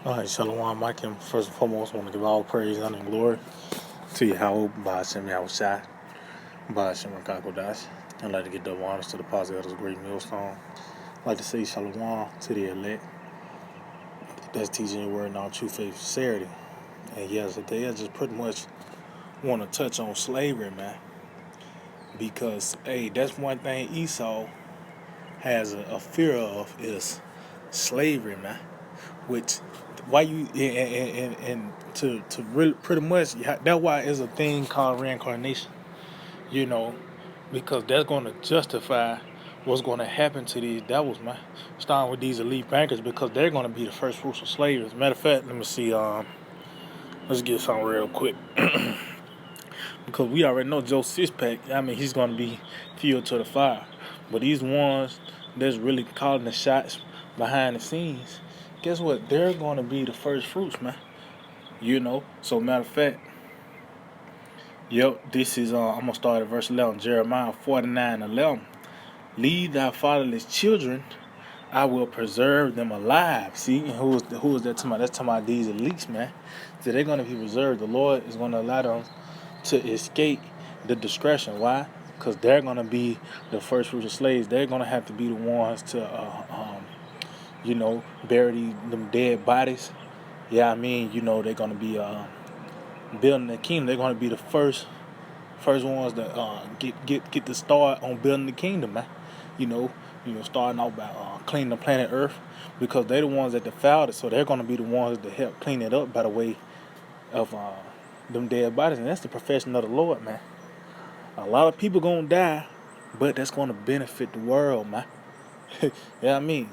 All right, Shalom, Mike, and first and foremost, I want to give all praise, honor, and glory to Yahweh, Ba'ashem Yahushai, Ba'ashem Rakakodash. I'd like to get double honors to the positive of this great millstone. I'd like to say Shalom to the elect that's teaching your word in all true faith sincerity. And yes, today I just pretty much want to touch on slavery, man, because, hey, that's one thing Esau has a fear of is slavery, man. Which why you and to really pretty much that's why it's a thing called reincarnation. You know, because that's going to justify what's going to happen to these devils, man. Starting with these elite bankers because they're going to be the first fruits of slavery. As a matter of fact, let me see. Let's get something real quick because we already know Joe Sixpack. I mean, he's going to be fueled to the fire. But these ones that's really calling the shots behind the scenes, guess what? They're going to be the first fruits, man. You know. So matter of fact, yep. This is I'm gonna start at verse 11, Jeremiah 49:11. Lead thy fatherless children, I will preserve them alive. See, and who is that talking about? That's talking about these elites, man. So they're gonna be preserved. The Lord is gonna allow them to escape the discretion. Why? Because they're gonna be the first fruits of slaves. They're gonna have to be the ones to bury them dead bodies. Yeah, I mean, they're gonna be building the kingdom. They're gonna be the first ones to get the start on building the kingdom, man. You know, starting off by cleaning the planet Earth, because they're the ones that defiled it. So they're gonna be the ones that help clean it up by the way of them dead bodies, and that's the profession of the Lord, man. A lot of people gonna die, but that's gonna benefit the world, man. Yeah, I mean,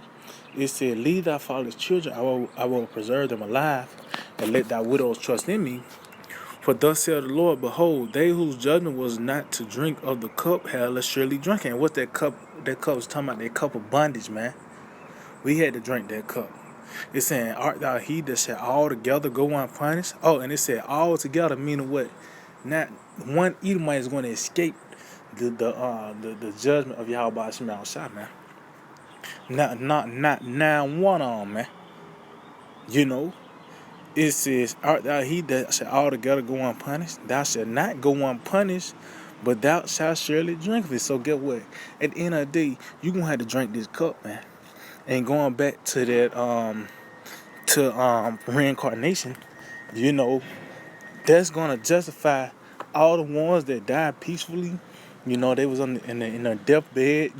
it said, "Lead thy fatherless children; I will preserve them alive, and let thy widows trust in me." For thus saith the Lord, behold, they whose judgment was not to drink of the cup hell surely drink. And what that cup was talking about, that cup of bondage, man. We had to drink that cup. It's saying, art thou he that shall all together go unpunished? Oh, and it said all together, meaning what? Not one Edomite is going to escape the judgment of Yahweh Shema Shah, man. Not one of them, man. You know. It says, art thou he that shall altogether go unpunished? Thou shalt not go unpunished, but thou shalt surely drink of it. So get what? At the end of the day, you're going to have to drink this cup, man. And going back to that, reincarnation, that's going to justify all the ones that died peacefully. They was in their deathbed,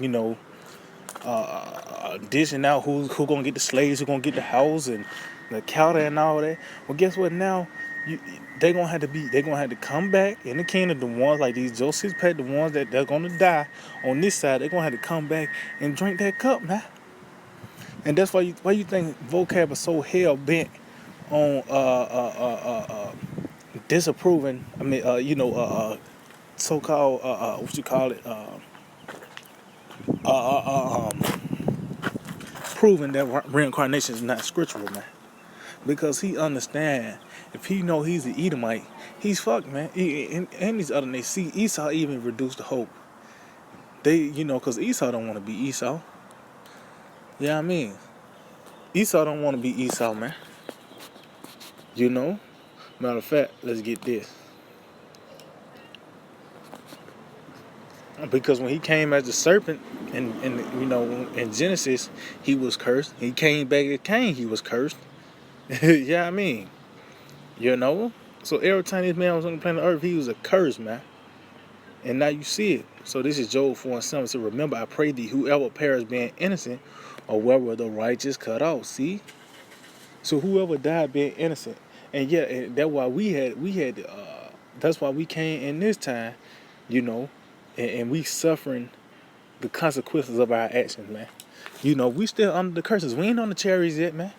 dishing out who gonna get the slaves, who gonna get the house and the cattle and all that. Well, guess what? Now they gonna have to come back in the kingdom. The ones like these Joseph's pet, the ones that they're gonna die on this side, they're gonna have to come back and drink that cup, man. And that's why you think vocab is so hell bent on disapproving. I mean, so-called what you call it, proving that reincarnation is not scriptural, man. Because he understand, if he know he's an Edomite, he's fucked, man. And these other nations, see, Esau even reduced the hope. They, because Esau don't want to be Esau. Yeah, I mean, Esau don't want to be Esau, man. Matter of fact, let's get this. Because when he came as a serpent, in Genesis, he was cursed. He came back as Cain, he was cursed. Yeah, I mean, So every time this man was on the planet Earth, he was a curse, man. And now you see it. So this is Job 4:7. So remember, I pray thee, whoever perished being innocent, or whether the righteous cut off. See? So whoever died being innocent. And yeah, and that's why that's why we came in this time, and we suffering the consequences of our actions, man. We still under the curses. We ain't on the chariots yet, man.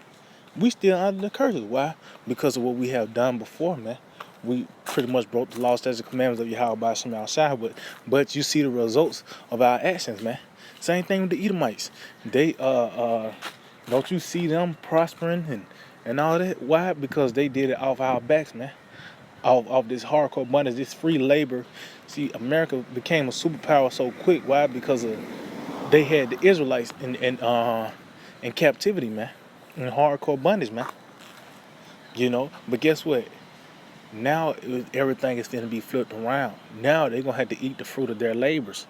We still under the curses. Why? Because of what we have done before, man. We pretty much broke the law, statutes, and commandments of Yahweh Shema Shai, but you see the results of our actions, man. Same thing with the Edomites. They don't you see them prospering and all that? Why? Because they did it off our backs, man. Off this hardcore abundance, this free labor. See, America became a superpower so quick. Why? Because they had the Israelites in captivity, man. In hardcore bondage, man. But guess what? Now everything is going to be flipped around. Now they're going to have to eat the fruit of their labors.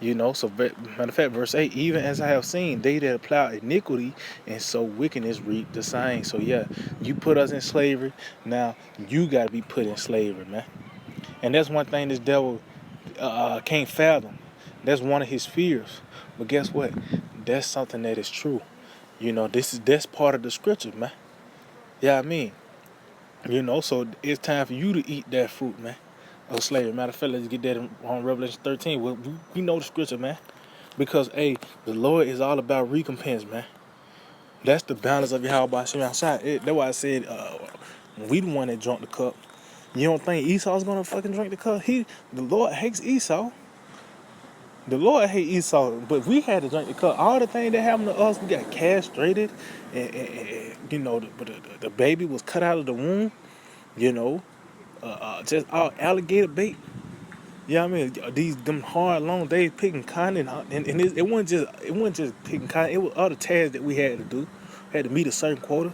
So matter of fact, verse 8, even as I have seen, they that plow iniquity and sow wickedness reap the same. So yeah, you put us in slavery, now you got to be put in slavery, man. And that's one thing this devil can't fathom. That's one of his fears. But guess what? That's something that is true. That's part of the scripture, man. Yeah, I mean, so it's time for you to eat that fruit, man, of slavery. Matter of fact, let's get that on Revelation 13. We know the scripture, man. Because, hey, the Lord is all about recompense, man. That's the balance of Yahweh Hashem outside. That's why I said, we the one that drank the cup. You don't think Esau's gonna fucking drink the cup? The Lord hates Esau. The Lord hates Esau, but we had to drink the cup. All the things that happened to us, we got castrated, the baby was cut out of the womb, just all alligator bait. Yeah, I mean, them hard long days picking cotton, and it wasn't just picking cotton. It was other tasks that we had to do. We had to meet a certain quota,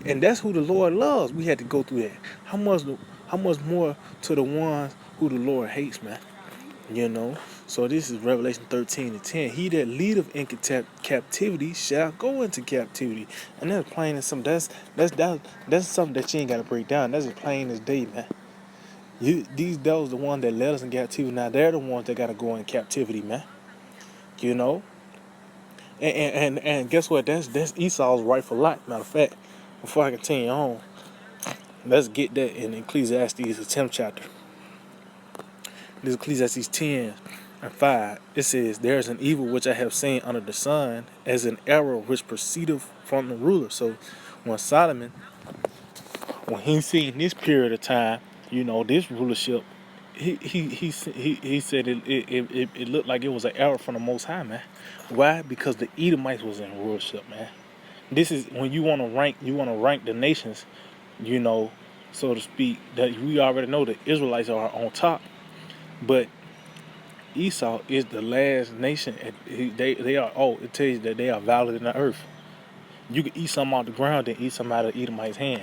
and that's who the Lord loves. We had to go through that. How much more to the ones who the Lord hates, man? So this is Revelation 13:10. He that leadeth in captivity shall go into captivity, and that's plain as something. That's something that you ain't got to break down. That's as plain as day, man. These devils the ones that led us in captivity. Now they're the ones that got to go in captivity, man. And guess what? That's Esau's rightful lot. Matter of fact, before I continue on, let's get that in Ecclesiastes, the 10th chapter. This is Ecclesiastes 10:5. It says, "There is an evil which I have seen under the sun, as an error which proceedeth from the ruler." So when Solomon, when he seen this period of time, this rulership, he said it looked like it was an error from the Most High, man. Why? Because the Edomites was in rulership, man. This is when you want to rank the nations, so to speak. That we already know the Israelites are on top, but Esau is the last nation. They are. Oh, it tells you that they are valid in the earth. You can eat something off the ground, then eat something out of Edomite's hand.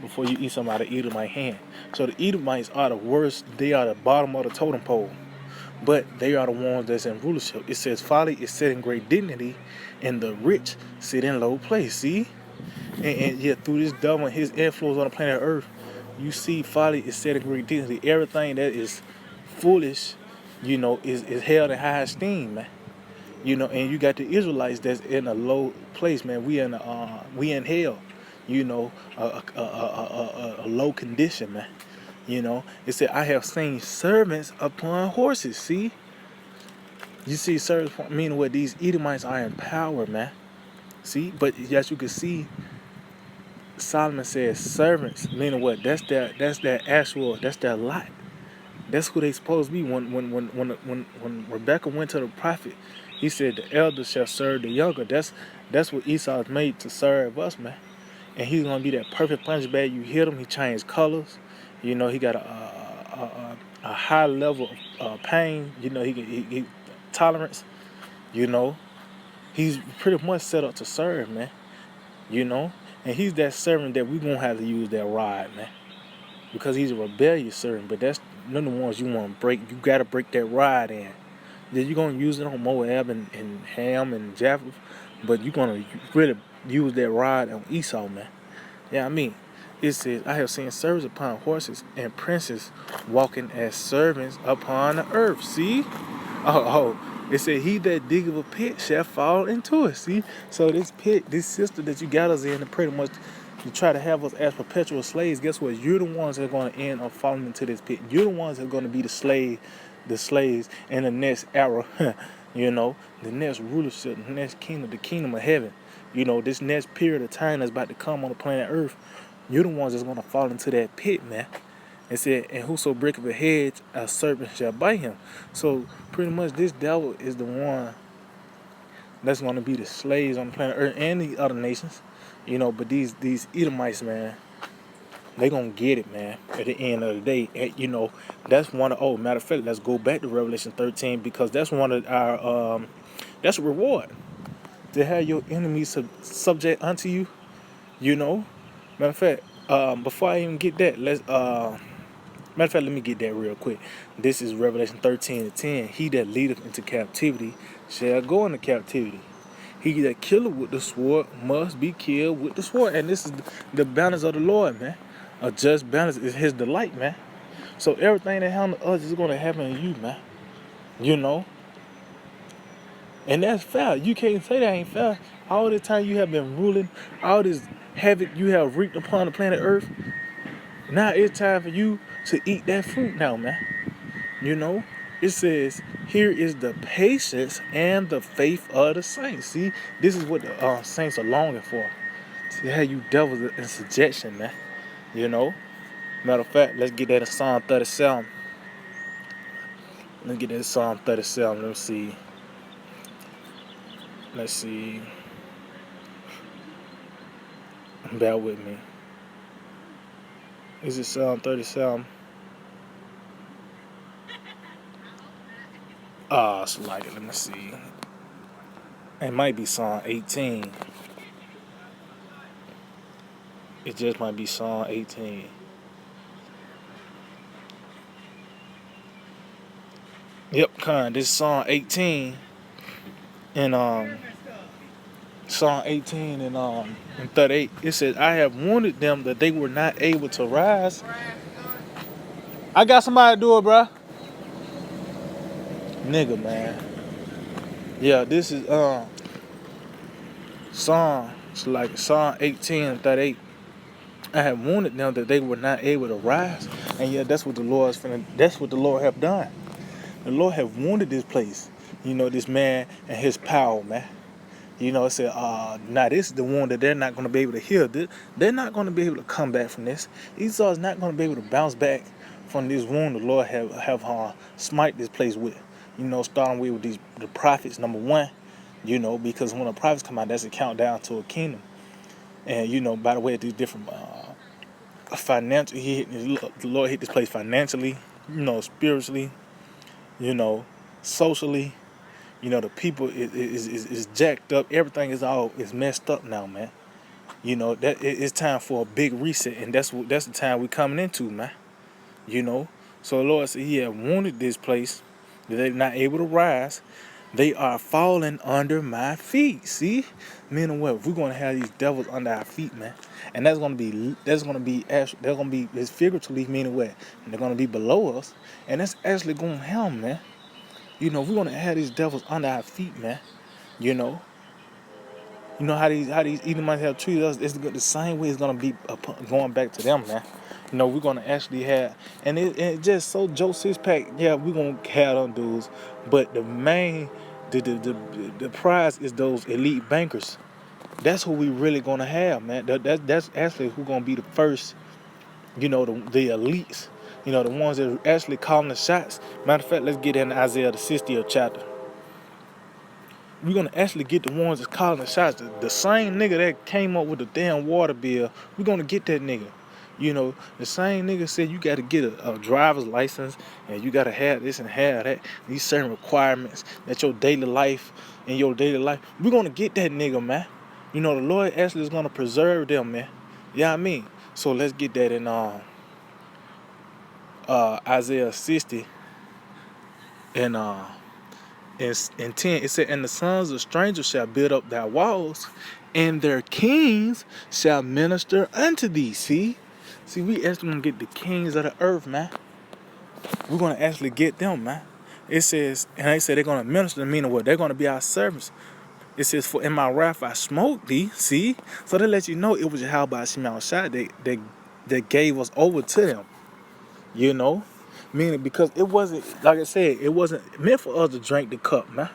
Before you eat something out of Edomite's hand. So the Edomites are the worst. They are the bottom of the totem pole. But they are the ones that's in rulership. It says folly is set in great dignity, and the rich sit in low place. See? And yet through this devil and his influence on the planet Earth, you see folly is set in great dignity. Everything that is foolish, is held in high esteem, man. And you got the Israelites that's in a low place, man. We in hell, a low condition, man. It said, "I have seen servants upon horses." See, you see servants, meaning what? These Edomites are in power, man. See, but as you can see, Solomon says servants, meaning what? That's their lot. That's who they supposed to be. When Rebecca went to the prophet, he said the elder shall serve the younger. That's what Esau is made to serve us, man. And he's gonna be that perfect punch bag. You hit him, he changed colors. He got a high level of pain. He tolerance. He's pretty much set up to serve, man. And he's that servant that we gonna have to use that rod, man, because he's a rebellious servant. But that's none of the ones you want to break. You gotta break that rod in. Then you're gonna use it on Moab and Ham and Japheth, but you're gonna really use that rod on Esau, man. Yeah, I mean, it says, "I have seen servants upon horses and princes walking as servants upon the earth." See? It said, "He that diggeth a pit shall fall into it." See? So this pit, this system that you got us in, pretty much you try to have us as perpetual slaves. Guess what? You're the ones that are going to end up falling into this pit. You're the ones that are going to be the slaves in the next era. The next rulership, the next kingdom, the kingdom of heaven. This next period of time that's about to come on the planet Earth. You're the ones that's going to fall into that pit, man. It said, "And whoso breaketh a hedge, a serpent shall bite him." So pretty much this devil is the one that's going to be the slaves on the planet Earth and the other nations. But these Edomites, man, they going to get it, man, at the end of the day. And, that's one of, matter of fact, let's go back to Revelation 13, because that's one of our, that's a reward. To have your enemies subject unto you, Matter of fact, before I even get that, matter of fact, let me get that real quick. This is Revelation 13:10. He that leadeth into captivity shall go into captivity. He that killeth with the sword must be killed with the sword. And this is the balance of the Lord, man. A just balance is his delight, man. So everything that happens to us is going to happen to you, man. You know? And that's fair. You can't say that ain't fair. All the time you have been ruling, all this havoc you have wreaked upon the planet Earth, now it's time for you to eat that fruit now, man. You know? It says, here is the patience and the faith of the saints. See, this is what the saints are longing for. To have you devils in subjection, man. You know? Matter of fact, let's get that in Psalm 37. Let's get that in Psalm 37. Let's see. Let's see. Bear with me. Is it Psalm 37? It's like it. Let me see. It might be Psalm 18. It just might be Psalm 18. Yep, this is Psalm 18. And Psalm 18 and 38. It says, I have warned them that they were not able to rise. I got somebody to do it, bruh. Nigga, man. Yeah, this is Psalm 18 and 38. I have warned them that they were not able to rise. And yeah, that's what the Lord have done. The Lord have wounded this place. You know, this man and his power, man. You know, it said, now this is the one that they're not going to be able to heal. They're not going to be able to come back from this. Esau is not going to be able to bounce back from this wound the Lord have smite this place with. You know, starting with the prophets, number one. You know, because when the prophets come out, that's a countdown to a kingdom. And, you know, by the way, these different financial, the Lord hit this place financially, you know, spiritually, you know, socially. You know, the people is jacked up. Everything is messed up now, man. You know, that it's time for a big reset, and that's the time we're coming into, man. You know, so the Lord said He had wanted this place that they're not able to rise. They are falling under my feet. See, meaning what? We're gonna have these devils under our feet, man, and they're gonna be it's figuratively meaning what? And they're gonna be below us, and that's actually gonna happen, man. You know, we're gonna have these devils under our feet, man. You know how these Edomites have treated us. It's the same way it's gonna be going back to them, man. You know, we're gonna actually have, and it just so Joe Sixpack. Yeah, we're gonna have them dudes, but the main, the prize is those elite bankers. That's who we really gonna have, man. That's actually who gonna be the first. You know, the elites. You know, the ones that are actually calling the shots. Matter of fact, let's get in Isaiah the 60th chapter. We're gonna actually get the ones that's calling the shots. The same nigga that came up with the damn water bill, we're gonna get that nigga. You know, the same nigga said you gotta get a driver's license and you gotta have this and have that. These certain requirements that in your daily life. We're gonna get that nigga, man. You know, the Lord actually is gonna preserve them, man. You know what I mean? So let's get that in Isaiah 60 and in 10, it said, and the sons of strangers shall build up thy walls, and their kings shall minister unto thee. See, we actually gonna get the kings of the earth, man. We're gonna actually get them, man. It says, and they say they're gonna minister, meaning what? They're gonna be our servants. It says, for in my wrath I smote thee. See, so they let you know it was Yahweh Shemel Shai that gave us over to them. You know, meaning because it wasn't, like I said, it wasn't meant for us to drink the cup, man.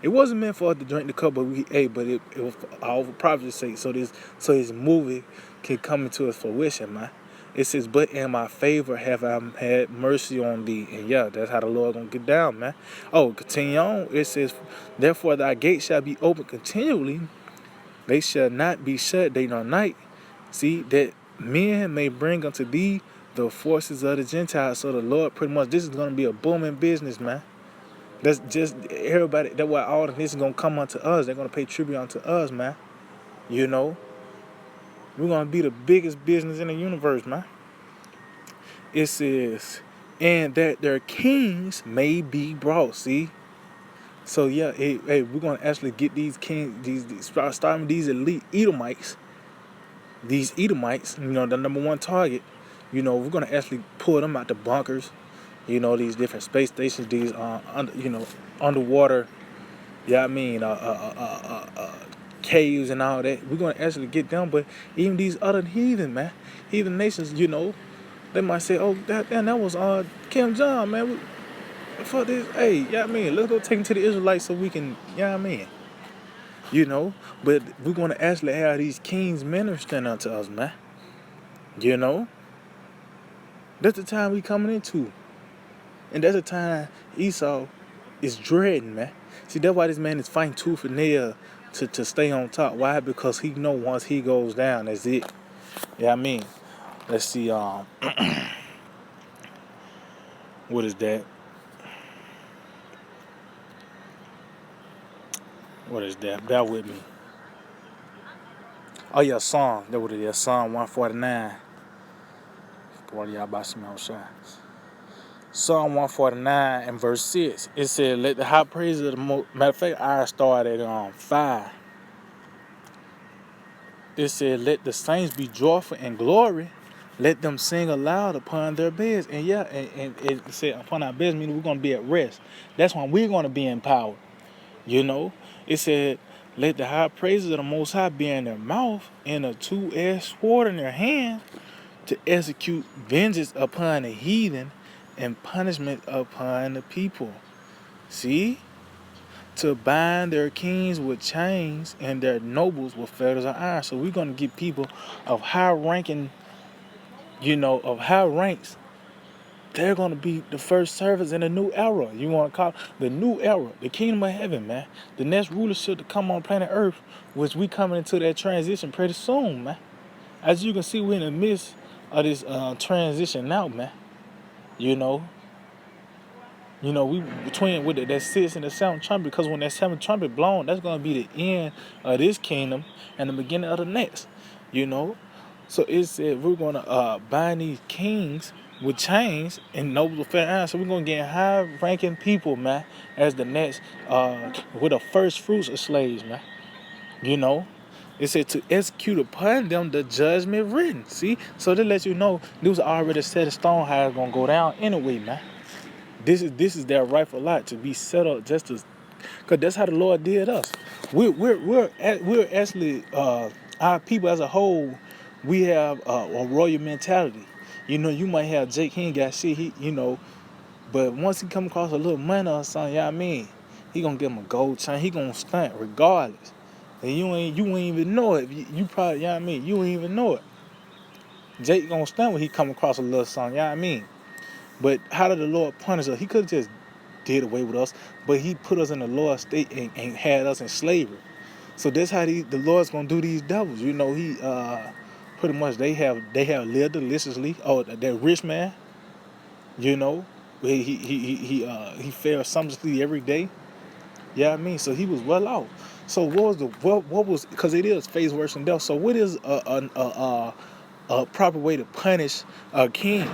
It wasn't meant for us to drink the cup, but we ate. But it was for our prophet's sake, so his movie can come into its fruition, man. It says, but in my favor have I had mercy on thee. And yeah, that's how the Lord gonna get down, man. Oh, continue on. It says, therefore thy gate shall be open continually. They shall not be shut day nor night. See, that men may bring unto thee the forces of the Gentiles. So the Lord, pretty much, this is going to be a booming business, man. That's just everybody. That's why all of this is going to come unto us. They're going to pay tribute unto us, man. You know, We're gonna be the biggest business in the universe, man. It says, and that their kings may be brought. See, so yeah, hey, we're gonna actually get these kings, these starting these elite Edomites, the number one target. We're gonna actually pull them out the bunkers. These different space stations, these underwater. Yeah, I mean, caves and all that. We're gonna actually get them, but even these other heathen nations, they might say, "Oh, that was Kim Jong, man. Fuck this. Hey, yeah, I mean, let's go take him to the Israelites so we can, yeah, I mean, But we're gonna actually have these kings ministering unto us, man. That's the time we coming into, and that's the time Esau is dreading, man. See, that's why this man is fighting tooth and nail to stay on top. Why? Because he know once he goes down, that's it. Yeah, I mean, let's see. What is that? What is that? Bear with me. Oh yeah, Psalm. That what it is. Psalm 149. What y'all about some outside? Psalm 149 and verse 6. It said, "Let the high praise of the matter of fact, I started at 5. It said, "Let the saints be joyful and glory. Let them sing aloud upon their beds." And yeah, and it said upon our beds, meaning we're gonna be at rest. That's when we're gonna be empowered. It said, "Let the high praises of the Most High be in their mouth and a two-edged sword in their hand to execute vengeance upon the heathen and punishment upon the people." See? To bind their kings with chains and their nobles with fetters of iron. So we're going to get people of high ranking, of high ranks. They're going to be the first servants in the new era. You want to call it the new era, the kingdom of heaven, man. The next rulership to come on planet Earth, which we coming into that transition pretty soon, man. As you can see, we're in the midst of this transition now, man. We between with that 6th and the 7th trumpet, because when that 7th trumpet blown, that's gonna be the end of this kingdom and the beginning of the next. So it said we're gonna bind these kings with chains and nobles with fair iron. So we're gonna get high-ranking people, man, as the next with the first fruits of slaves, man. It said to execute upon them the judgment written. See, so they let you know this was already set in stone how it's gonna go down anyway, man. This is their rightful lot to be set up just as, cause that's how the Lord did us. We're actually our people as a whole. We have a royal mentality. You might have Jake. He ain't got shit. But once he come across a little money or something, he gonna give him a gold chain. He gonna stunt regardless. And you ain't even know it. You probably, you ain't even know it. Jake gonna stunt when he come across a little something. But how did the Lord punish us? He could have just did away with us, but he put us in a lower state and had us in slavery. So that's how the Lord's gonna do these devils. He pretty much they have lived deliciously. Oh, that rich man, he fared sumptuously every day. So he was well off. So what was, because it is face worse than death. So what is a proper way to punish a king?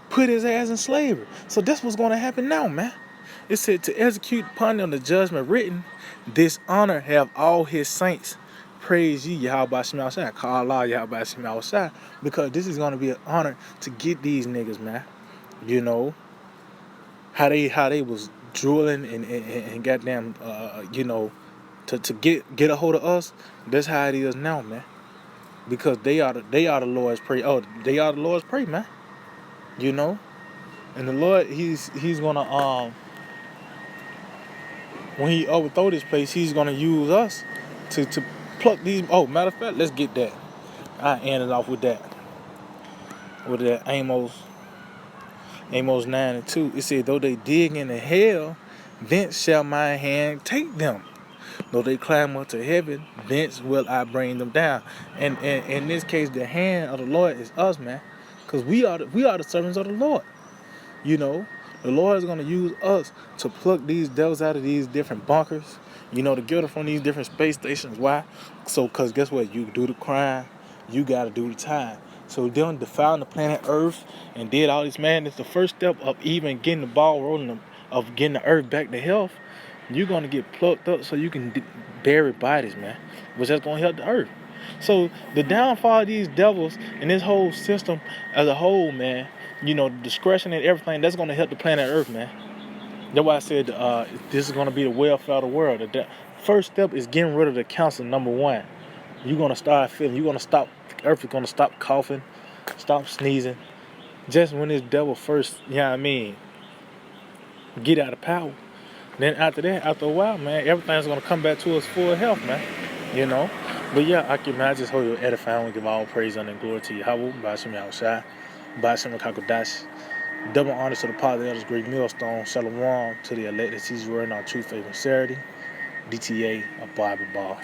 Put his ass in slavery. So that's what's going to happen now, man. It said to execute upon them the judgment written, this honor have all his saints. Praise ye Yahweh Shema Shai. Call Allah Yahweh Shema Shai. Because this is going to be an honor to get these niggas, man. How they was drooling and goddamn, to get a hold of us. That's how it is now, man. Because they are the Lord's prey. Oh, they are the Lord's prey, man. And the Lord, he's gonna when he overthrow this place, he's gonna use us to pluck these. Oh, matter of fact, let's get that. I ended off with that. With that Amos 9:2. It said, "Though they dig into hell, thence shall my hand take them. Though they climb up to heaven, thence will I bring them down." And in this case, the hand of the Lord is us, man. Because we are the servants of the Lord. The Lord is going to use us to pluck these devils out of these different bunkers, to get them from these different space stations. Why? So, because guess what? You do the crime, you got to do the time. So them defiling the planet Earth and did all this madness. The first step of even getting the ball rolling, of getting the Earth back to health, you're gonna get plucked up so you can bury bodies, man. Which that's gonna help the Earth. So the downfall of these devils and this whole system as a whole, man, the discretion and everything, that's gonna help the planet Earth, man. That's why I said this is gonna be the welfare of the world. The first step is getting rid of the cancer. Number one, you're gonna start feeling. You're gonna stop. Earth is gonna stop coughing, stop sneezing. Just when this devil first, get out of power. Then after that, after a while, man, everything's gonna come back to its full health, man. You know. But yeah, I just hold you edifying. We give all praise and glory to Yahweh, Ba'ashem Yahushua, Ba'ashem Kakodash. Double honors to the Father, Elders, Great Millstone, Shalom to the elected, sees word in our truth, faith, and sincerity. DTA, a Bible Ball.